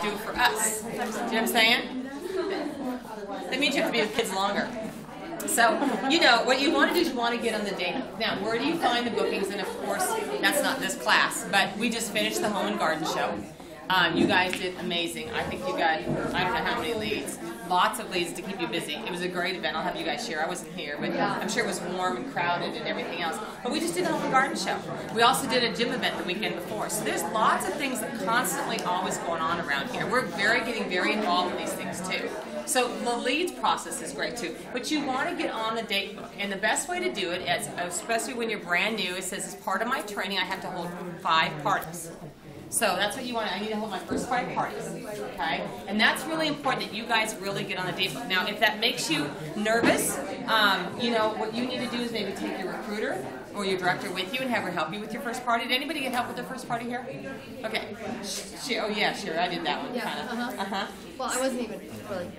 do it for us. You know what I'm saying? That means you have to be with kids longer. So, you know, what you want to do is you want to get on the date. Now, where do you find the bookings? And of course, that's not this class, but we just finished the Home and Garden Show. You guys did amazing. I think you got, I don't know how many leads. Lots of leads to keep you busy. It was a great event. I'll have you guys share. I wasn't here, but I'm sure it was warm and crowded and everything else. But we just did a Home and Garden Show. We also did a gym event the weekend before. So there's lots of things that constantly always going on around here. We're getting very involved in these things too. So the leads process is great too. But you want to get on the date book. And the best way to do it is, especially when you're brand new, it says as part of my training I have to hold 5 parties. So that's what you want. I need to hold my first 5 parties, okay? And that's really important that you guys really get on the date book. Now, if that makes you nervous, you know, what you need to do is maybe take your recruiter or your director with you and have her help you with your first party. Did anybody get help with their first party here? Okay. Oh, yeah, sure. I did that one, kind of. Well, I wasn't even really...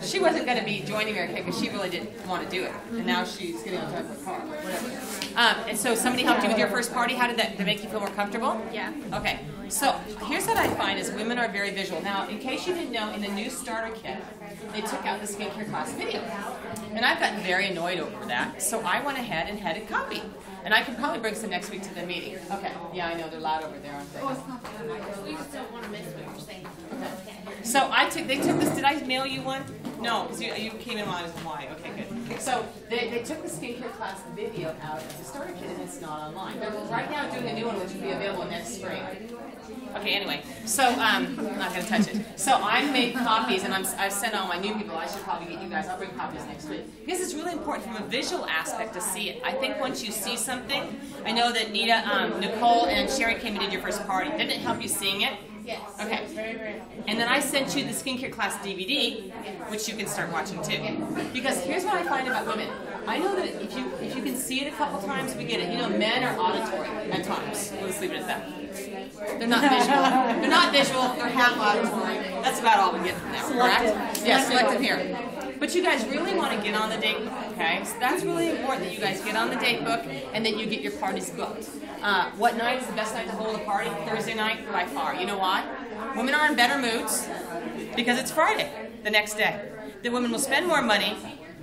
She wasn't going to be joining me, okay, because she really didn't want to do it. And now she's getting on top of the car, whatever. And so somebody helped you with your first party. How did that make you feel more comfortable? Yeah. Okay. So here's what I find is women are very visual. Now, in case you didn't know, in the new starter kit, they took out the skincare class video. And I've gotten very annoyed over that. So I went ahead and had it copied. And I can probably bring some next week to the meeting. Okay. Yeah, I know. They're loud over there, aren't they? Oh, it's not that. We just don't want to miss what you're saying. Okay. So they took this. Did I mail you one? No, because you came in while I was in Hawaii. Okay, good. So they took the skincare class video out as a starter kit, and it's not online. They're right now doing a new one, which will be available next spring. Okay, anyway, so I'm not going to touch it. So I made copies, and I've sent all my new people. I should probably get you guys. I'll bring copies next week. Because it's really important from a visual aspect to see it. I think once you see something, I know that Nita, Nicole, and Sherry came and did your first party. Didn't it help you seeing it? Yes. Okay. And then I sent you the skincare class DVD, which you can start watching too. Because here's what I find about women. I know that if you can see it a couple times, we get it. You know, men are auditory at times. We'll just leave it at that. They're not visual. They're not visual. They're half auditory. That's about all we get from them, correct? Yeah, selective here. But you guys really want to get on the date book, okay? So that's really important that you guys get on the date book and that you get your parties booked. What night is the best night to hold a party? Thursday night, by far. You know why? Women are in better moods because it's Friday, the next day. The women will spend more money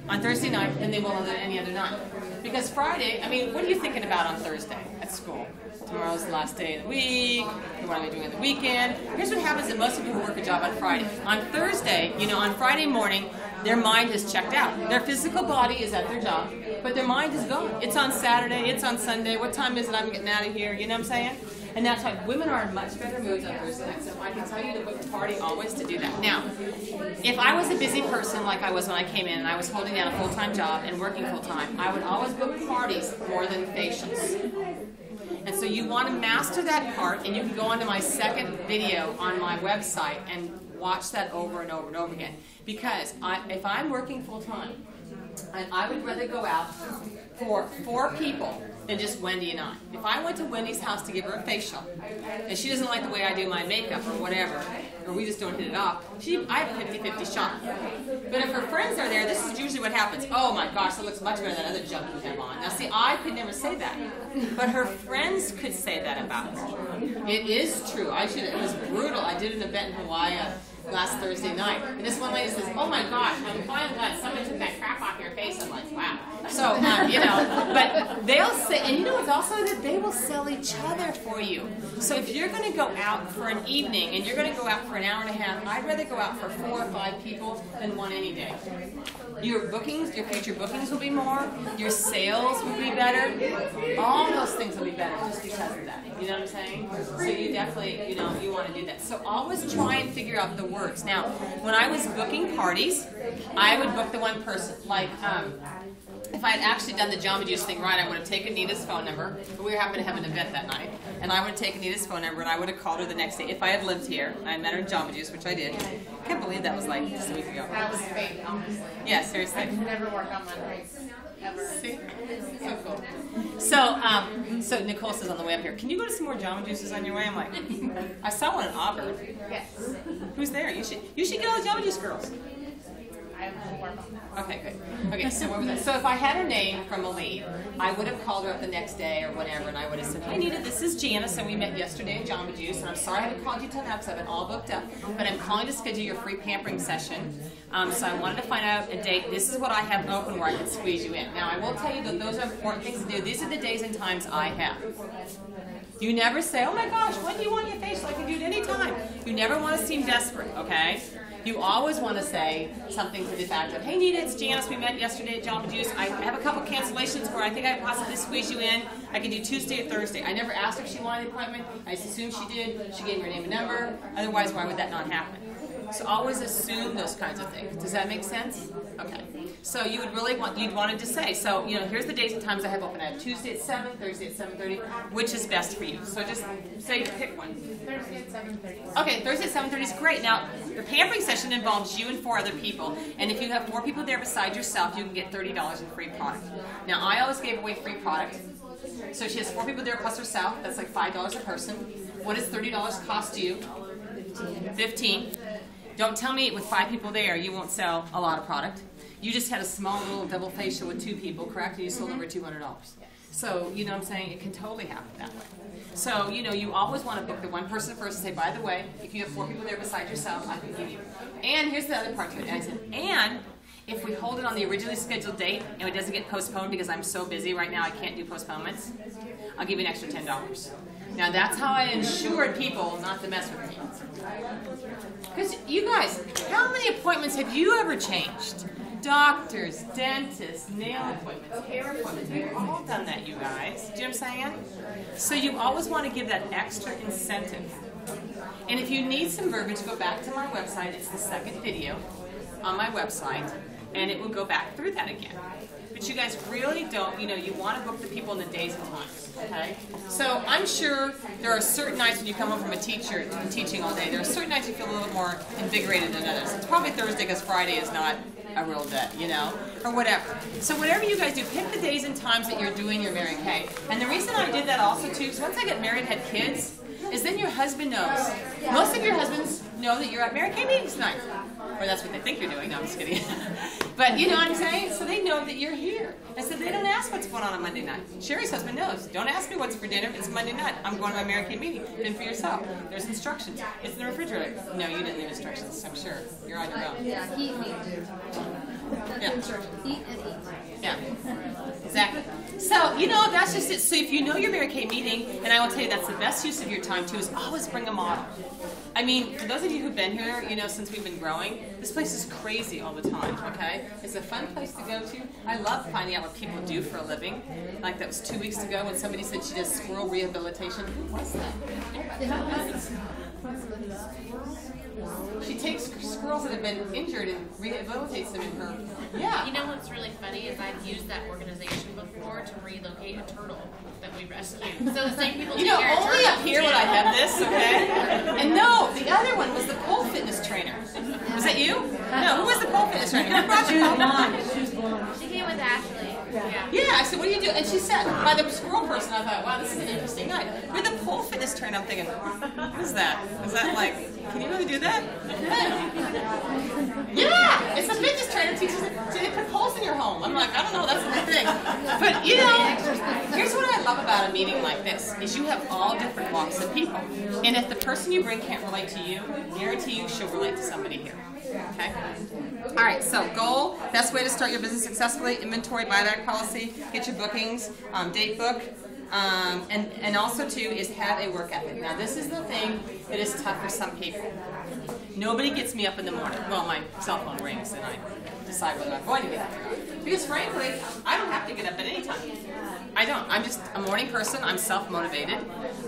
on Thursday night than they will on any other night. Because Friday, I mean, what are you thinking about on Thursday at school? Tomorrow's the last day of the week. What am I doing on the weekend? Here's what happens to most people who work a job on Friday. On Thursday, you know, on Friday morning, their mind has checked out. Their physical body is at their job, but their mind is gone. It's on Saturday, it's on Sunday. What time is it? I'm getting out of here. You know what I'm saying? And that's why women are in much better moods on Thursday night. So I can tell you to book a party always to do that. Now, if I was a busy person like I was when I came in and I was holding down a full-time job and working full-time, I would always book parties more than facials. And so you want to master that part, and you can go onto my second video on my website and watch that over and over and over again. Because if I'm working full-time, I would rather go out for 4 people than just Wendy and I. If I went to Wendy's house to give her a facial, and she doesn't like the way I do my makeup or whatever, or we just don't hit it off, I have a 50-50 shot. But if her friends are there, this is usually what happens. Oh my gosh, that looks much better than that other junk you have on. Now see, I could never say that. But her friends could say that about her. It is true. It was brutal. I did an event in Hawaii last Thursday night. And this one lady says, oh my gosh, I'm finally glad someone took that crap off your face. I'm like, wow. So, you know, but they'll say, and you know what's also that they will sell each other for you. So if you're going to go out for an evening and you're going to go out for an hour and a half, I'd rather go out for 4 or 5 people than one any day. Your bookings, your future bookings will be more. Your sales will be better. All those things will be better just because of that. You know what I'm saying? So you definitely, you know, you want to do that. So always try and figure out the words. Now, when I was booking parties, I would book the one person. Like, if I had actually done the Jamba Juice thing right, I would have taken Nita's phone number. But we happened to have an event that night. And I would have taken Nita's phone number and I would have called her the next day. If I had lived here, I met her in Jamba Juice, which I did. I can't believe that was like just a week ago. That was fake, honestly. Yeah, seriously. I could never work on Mondays. Ever. See? So cool. So Nicole says on the way up here, can you go to some more Jamba Juices on your way? I'm like, I saw one in Auburn. Yes. Who's there? You should get all the Jamba Juice girls. I have 4 of them. Okay, good. Okay, so what was that? So if I had her name from a lead, I would have called her up the next day or whatever, and I would have said, "Hey, Nita, this is Janis, and we met yesterday at Jamba Juice, and I'm sorry I haven't called you till now because I've been all booked up, but I'm calling to schedule your free pampering session. So I wanted to find out a date. This is what I have open where I can squeeze you in. Now, I will tell you that those are important things to do. These are the days and times I have. You never say, oh my gosh, when do you want your facial? I can do it any time. You never want to seem desperate, okay? You always want to say something to the effect of, hey Nita, it's Janis, we met yesterday at Jamba Juice. I have a couple cancellations where I think I possibly squeeze you in. I can do Tuesday or Thursday. I never asked if she wanted an appointment. I just assumed she did. She gave me her name and number. Otherwise, why would that not happen? So always assume those kinds of things. Does that make sense? Okay. So you would really want, you'd wanted to say, so, you know, here's the days and times I have open. I have Tuesday at 7, Thursday at 7:30. Which is best for you? So just say, pick one. Thursday at 7:30. Okay, Thursday at 7:30 is great. Now, the pampering session involves you and 4 other people. And if you have 4 people there beside yourself, you can get $30 in free product. Now, I always gave away free product. So she has 4 people there plus herself. That's like $5 a person. What does $30 cost you? 15. Don't tell me with 5 people there you won't sell a lot of product. You just had a small little double facial with 2 people, correct? And you sold over $200. So, you know what I'm saying? It can totally happen that way. So, you know, you always want to book the one person first and say, by the way, if you have 4 people there beside yourself, I can give you. And here's the other part to it. And I said, and if we hold it on the originally scheduled date and it doesn't get postponed because I'm so busy right now I can't do postponements, I'll give you an extra $10. Now that's how I ensured people not to mess with me. Because you guys, how many appointments have you ever changed? Doctors, dentists, nail appointments, hair appointments. We've all done that, you guys. Do you know what I'm saying? So you always want to give that extra incentive. And if you need some verbiage, go back to my website. It's the second video on my website, and it will go back through that again. But you guys really don't, you know, you want to book the people in the days and times, okay? So I'm sure there are certain nights when you come home from teaching all day, there are certain nights you feel a little more invigorated than others. It's probably Thursday because Friday is not a real day, you know, or whatever. So whatever you guys do, pick the days and times that you're doing your Mary Kay. And the reason I did that also too, is once I got married and had kids, is then your husband knows. Most of your husbands know that you're at Mary Kay meetings tonight. Or that's what they think you're doing. No, I'm just kidding. But you know what I'm saying? So they know that you're here. And so they don't ask what's going on Monday night. Sherry's husband knows. Don't ask me what's for dinner. It's Monday night. I'm going to my Mary Kay meeting. Fend for yourself. There's instructions. It's in the refrigerator. No, you didn't leave instructions, I'm sure. You're on your own. Yeah, heat and eat. Yeah. Eat and eat. Yeah, exactly. So, you know, that's just it. So if you know your Mary Kay meeting, and I will tell you that's the best use of your time too, is always bring a model. I mean, for those of you who've been here, you know, since we've been growing, this place is crazy all the time, okay? It's a fun place to go to. I love finding out what people do for a living. Like that was 2 weeks ago when somebody said she does squirrel rehabilitation. Who was that? She takes squirrels that have been injured and rehabilitates them in her. Yeah. You know what's really funny is I've used that organization before to relocate a turtle that we rescued. So the same people You know, take care of only up turtles, here too. would I have this, okay? And no, the other one was the pole fitness trainer. Was that you? No, who was the pole fitness trainer? Who brought the pole? She came with Ashley. Yeah. Yeah, I said, what do you do? And she said, by the squirrel person, I thought, wow, this is an interesting night. With the pole fitness trainer, I'm thinking, what is that? Is that like, can you really do that? Yeah, it's a fitness trainer teaches they put poles in your home. I'm like, I don't know, that's the thing. But you know, here's what I love about a meeting like this, is you have all different walks of people. And if the person you bring can't relate to you, guarantee you she'll relate to somebody here. Okay? All right, so goal, best way to start your business successfully, inventory, buyback policy, get your bookings, date book, and also too is have a work ethic. Now this is the thing that is tough for some people. Nobody gets me up in the morning. Well, my cell phone rings and I decide whether I'm going to get up or not. Because frankly, I don't have to get up at any time. I don't. I'm just a morning person. I'm self-motivated.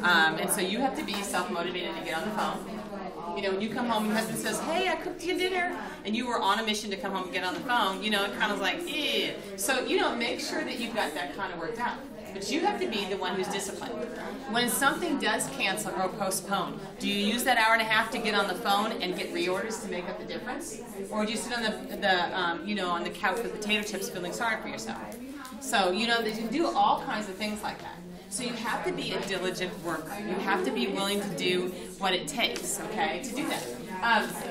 And so you have to be self-motivated to get on the phone. You know, when you come home and your husband says, hey, I cooked you dinner, and you were on a mission to come home and get on the phone, you know, it kind of like, eh. So, you know, make sure that you've got that kind of worked out. But you have to be the one who's disciplined. When something does cancel or postpone, do you use that hour and a half to get on the phone and get reorders to make up the difference? Or do you sit on on the couch with potato chips feeling sorry for yourself? So, you know, you can do all kinds of things like that. So you have to be a diligent worker. You have to be willing to do what it takes, okay, to do that.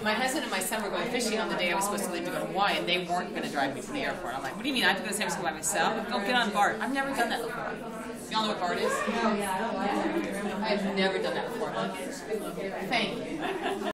My husband and my son were going fishing on the day I was supposed to leave to go to Hawaii, and they weren't going to drive me to the airport. I'm like, what do you mean? I have to go to San Francisco by myself? Go get on BART. I've never done that before. Y'all know what BART is? I've never done that before. Thank you.